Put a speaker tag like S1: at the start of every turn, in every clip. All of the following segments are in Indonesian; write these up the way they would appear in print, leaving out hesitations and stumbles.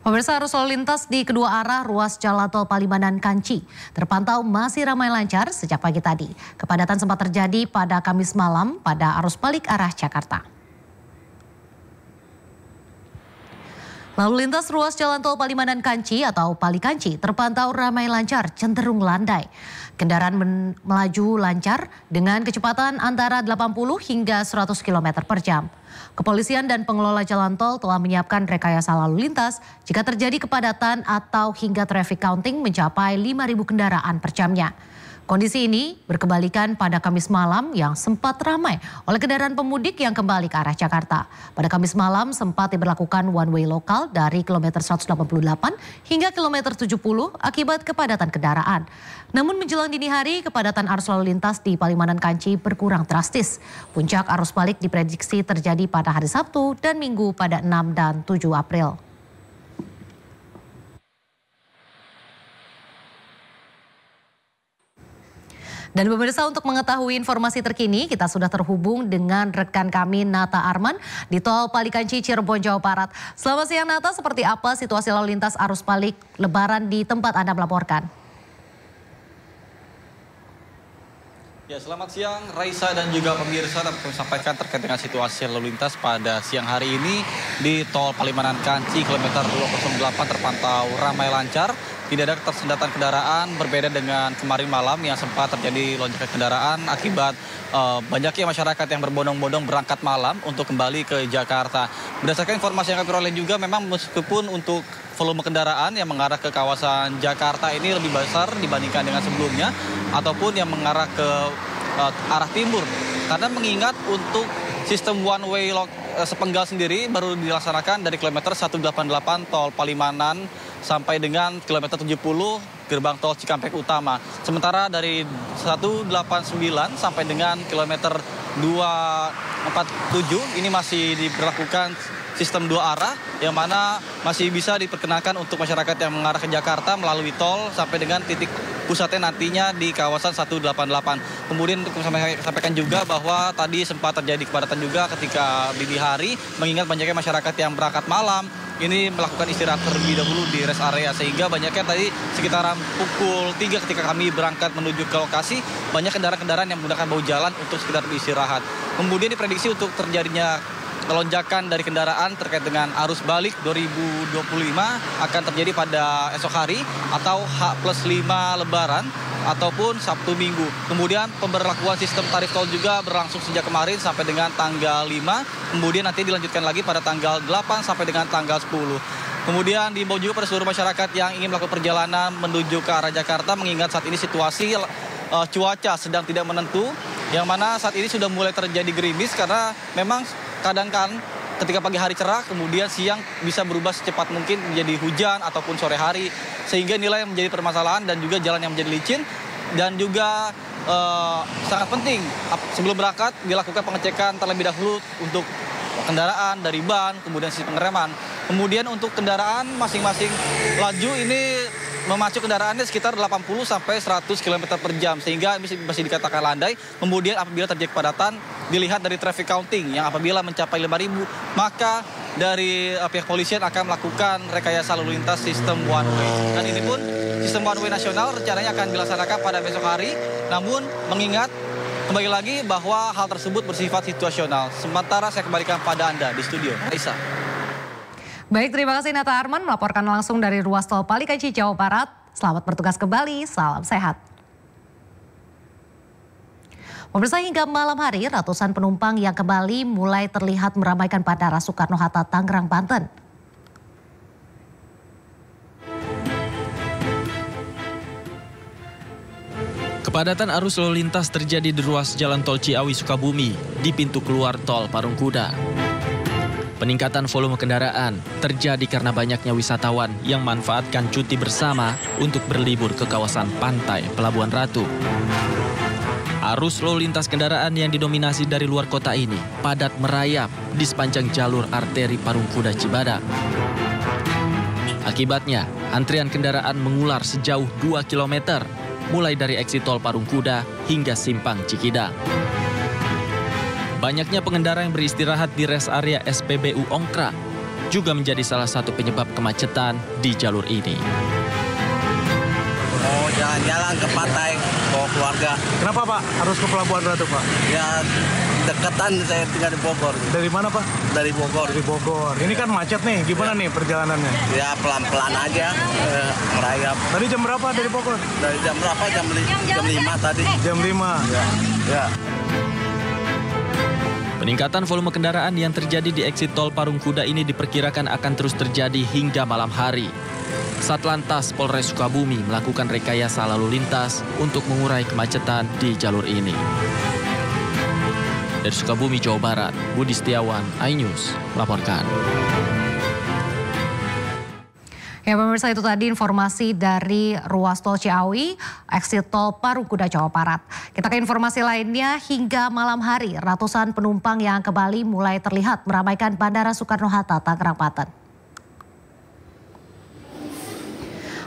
S1: Pemirsa, arus lalu lintas di kedua arah ruas jalan tol Palimanan Kanci terpantau masih ramai lancar sejak pagi tadi. Kepadatan sempat terjadi pada Kamis malam pada arus balik arah Jakarta. Lalu lintas ruas jalan tol Palimanan Kanci atau Pali Kanci terpantau ramai lancar, cenderung landai. Kendaraan melaju lancar dengan kecepatan antara 80 hingga 100 km per jam. Kepolisian dan pengelola jalan tol telah menyiapkan rekayasa lalu lintas jika terjadi kepadatan atau hingga traffic counting mencapai 5.000 kendaraan per jamnya. Kondisi ini berkebalikan pada Kamis malam yang sempat ramai oleh kendaraan pemudik yang kembali ke arah Jakarta. Pada Kamis malam sempat diberlakukan one way lokal dari kilometer 188 hingga kilometer 70 akibat kepadatan kendaraan. Namun menjelang dini hari kepadatan arus lalu lintas di Palimanan Kanci berkurang drastis. Puncak arus balik diprediksi terjadi pada hari Sabtu dan Minggu pada 6 dan 7 April. Dan pemirsa, untuk mengetahui informasi terkini kita sudah terhubung dengan rekan kami Nata Arman di tol Pali Kanci Cirebon, Jawa Barat. Selamat siang Nata, seperti apa situasi lalu lintas arus balik Lebaran di tempat Anda melaporkan?
S2: Ya, selamat siang Raisa dan juga pemirsa. Dapat kami sampaikan terkait dengan situasi lalu lintas pada siang hari ini di tol Palimanan Kanci kilometer 208 terpantau ramai lancar. Tidak ada ketersendatan kendaraan, berbeda dengan kemarin malam yang sempat terjadi lonjakan kendaraan akibat banyaknya masyarakat yang berbondong-bondong berangkat malam untuk kembali ke Jakarta. Berdasarkan informasi yang kami peroleh juga, memang meskipun untuk volume kendaraan yang mengarah ke kawasan Jakarta ini lebih besar dibandingkan dengan sebelumnya, ataupun yang mengarah ke arah timur. Karena mengingat untuk sistem one way sepenggal sendiri baru dilaksanakan dari kilometer 188 tol Palimanan sampai dengan kilometer 70 gerbang tol Cikampek Utama. Sementara dari 189 sampai dengan kilometer 247 ini masih diberlakukan sistem dua arah yang mana masih bisa diperkenankan untuk masyarakat yang mengarah ke Jakarta melalui tol sampai dengan titik pusatnya nantinya di kawasan 188. Kemudian untuk sampaikan juga bahwa tadi sempat terjadi kepadatan juga ketika dini hari mengingat banyaknya masyarakat yang berangkat malam ini melakukan istirahat terlebih dahulu di rest area, sehingga banyaknya tadi sekitaran pukul 3 ketika kami berangkat menuju ke lokasi banyak kendaraan-kendaraan yang menggunakan bahu jalan untuk sekedar beristirahat. Kemudian diprediksi untuk terjadinya lonjakan dari kendaraan terkait dengan arus balik 2025 akan terjadi pada esok hari atau H+5 Lebaran ataupun Sabtu Minggu. Kemudian pemberlakuan sistem tarif tol juga berlangsung sejak kemarin sampai dengan tanggal 5. Kemudian nanti dilanjutkan lagi pada tanggal 8 sampai dengan tanggal 10. Kemudian diimbau juga pada seluruh masyarakat yang ingin melakukan perjalanan menuju ke arah Jakarta mengingat saat ini situasi cuaca sedang tidak menentu, yang mana saat ini sudah mulai terjadi gerimis karena memang kadang-kadang ketika pagi hari cerah, kemudian siang bisa berubah secepat mungkin menjadi hujan ataupun sore hari. Sehingga inilah yang menjadi permasalahan dan juga jalan yang menjadi licin. Dan juga sangat penting sebelum berangkat dilakukan pengecekan terlebih dahulu untuk kendaraan dari ban, kemudian sistem pengereman. Kemudian untuk kendaraan masing-masing laju ini memacu kendaraannya sekitar 80 sampai 100 km per jam sehingga masih dikatakan landai. Kemudian apabila terjadi kepadatan dilihat dari traffic counting yang apabila mencapai 5.000 maka dari pihak polisian akan melakukan rekayasa lalu lintas sistem one way. Dan ini pun sistem one way nasional rencananya akan dilaksanakan pada besok hari. Namun mengingat kembali lagi bahwa hal tersebut bersifat situasional. Sementara saya kembalikan pada Anda di studio. Aisyah.
S1: Baik, terima kasih Nata Arman melaporkan langsung dari ruas tol Pali Kanci, Jawa Barat. Selamat bertugas kembali, salam sehat. Pemirsa, hingga malam hari ratusan penumpang yang kembali mulai terlihat meramaikan Bandara Soekarno-Hatta, Tangerang, Banten.
S3: Kepadatan arus lalu lintas terjadi di ruas Jalan Tol Ciawi Sukabumi di pintu keluar tol Parungkuda. Peningkatan volume kendaraan terjadi karena banyaknya wisatawan yang manfaatkan cuti bersama untuk berlibur ke kawasan pantai Pelabuhan Ratu. Arus lalu lintas kendaraan yang didominasi dari luar kota ini padat merayap di sepanjang jalur arteri Parungkuda Cibadak. Akibatnya, antrian kendaraan mengular sejauh 2 km, mulai dari eksit tol Parungkuda hingga simpang Cikidang. Banyaknya pengendara yang beristirahat di rest area SPBU Ongkrak juga menjadi salah satu penyebab kemacetan di jalur ini.
S4: Mau jalan-jalan ke pantai, bawa keluarga.
S5: Kenapa Pak harus ke Pelabuhan Ratu Pak?
S4: Ya deketan, saya tinggal di Bogor.
S5: Dari mana Pak?
S4: Dari Bogor.
S5: Dari Bogor. Ini kan macet nih, gimana nih perjalanannya?
S4: Ya pelan-pelan aja, merayap.
S5: Tadi jam berapa dari Bogor?
S4: Dari jam berapa? Jam 5 tadi.
S5: Jam 5.
S4: Ya.
S3: Peningkatan volume kendaraan yang terjadi di eksit tol Parung Kuda ini diperkirakan akan terus terjadi hingga malam hari. Satlantas Polres Sukabumi melakukan rekayasa lalu lintas untuk mengurai kemacetan di jalur ini. Dari Sukabumi, Jawa Barat, Budi Setiawan, iNews melaporkan.
S1: Ya pemirsa, itu tadi informasi dari ruas tol Ciawi, eksit tol Parung Kuda, Jawa Barat. Kita ke informasi lainnya, hingga malam hari ratusan penumpang yang kembali mulai terlihat meramaikan Bandara Soekarno-Hatta, Tangerang, Banten.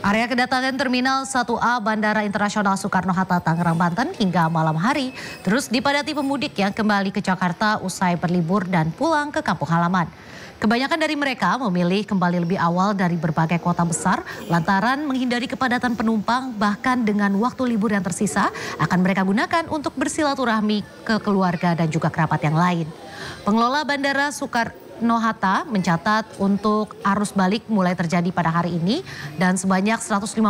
S1: Area kedatangan Terminal 1A Bandara Internasional Soekarno-Hatta, Tangerang, Banten hingga malam hari terus dipadati pemudik yang kembali ke Jakarta usai berlibur dan pulang ke kampung halaman. Kebanyakan dari mereka memilih kembali lebih awal dari berbagai kota besar lantaran menghindari kepadatan penumpang, bahkan dengan waktu libur yang tersisa akan mereka gunakan untuk bersilaturahmi ke keluarga dan juga kerabat yang lain. Pengelola Bandara Soekarno-Hatta mencatat untuk arus balik mulai terjadi pada hari ini dan sebanyak 151.000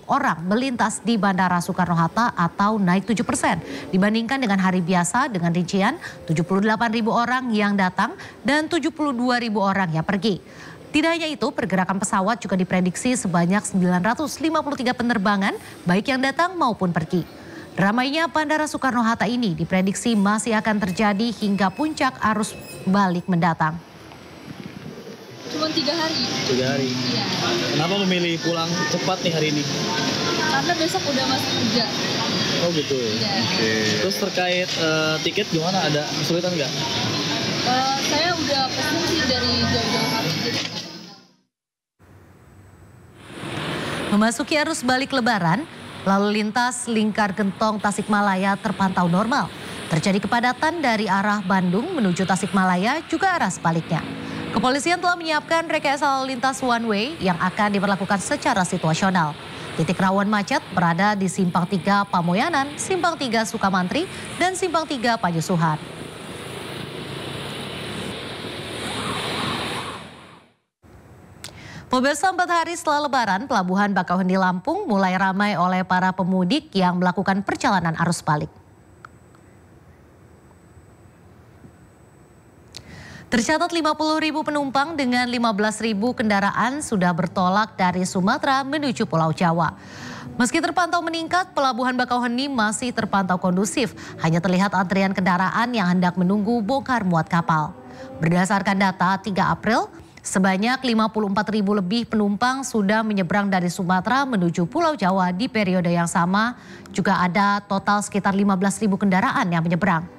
S1: orang melintas di Bandara Soekarno-Hatta atau naik 7% dibandingkan dengan hari biasa dengan rincian 78.000 orang yang datang dan 72.000 orang yang pergi. Tidak hanya itu, pergerakan pesawat juga diprediksi sebanyak 953 penerbangan baik yang datang maupun pergi. Ramainya Bandara Soekarno-Hatta ini diprediksi masih akan terjadi hingga puncak arus balik mendatang.
S6: Cuma 3 hari.
S7: 3 hari?
S6: Iya.
S7: Kenapa memilih pulang cepat nih hari ini?
S6: Karena besok udah masuk kerja.
S7: Oh gitu ya?
S6: Iya.
S7: Oke. Terus terkait tiket gimana? Ada kesulitan nggak?
S6: Saya udah pesen sih dari jauh-jauh hari.
S1: Memasuki arus balik Lebaran, lalu lintas Lingkar Gentong Tasikmalaya terpantau normal. Terjadi kepadatan dari arah Bandung menuju Tasikmalaya juga arah sebaliknya. Kepolisian telah menyiapkan rekayasa lalu lintas one way yang akan diberlakukan secara situasional. Titik rawan macet berada di Simpang 3 Pamoyanan, Simpang 3 Sukamantri, dan Simpang 3 Panyusuhan. Pemirsa, 4 hari setelah Lebaran, Pelabuhan Bakauheni Lampung mulai ramai oleh para pemudik yang melakukan perjalanan arus balik. Tercatat 50.000 penumpang dengan 15.000 kendaraan sudah bertolak dari Sumatera menuju Pulau Jawa. Meski terpantau meningkat, Pelabuhan Bakauheni masih terpantau kondusif. Hanya terlihat antrian kendaraan yang hendak menunggu bongkar muat kapal. Berdasarkan data 3 April, sebanyak 54.000 lebih penumpang sudah menyeberang dari Sumatera menuju Pulau Jawa di periode yang sama. Juga ada total sekitar 15.000 kendaraan yang menyeberang.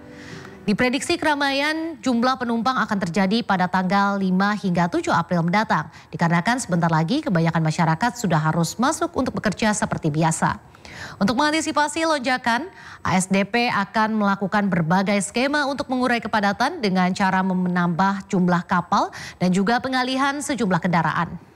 S1: Diprediksi keramaian jumlah penumpang akan terjadi pada tanggal 5 hingga 7 April mendatang. Dikarenakan sebentar lagi kebanyakan masyarakat sudah harus masuk untuk bekerja seperti biasa. Untuk mengantisipasi lonjakan, ASDP akan melakukan berbagai skema untuk mengurai kepadatan dengan cara menambah jumlah kapal dan juga pengalihan sejumlah kendaraan.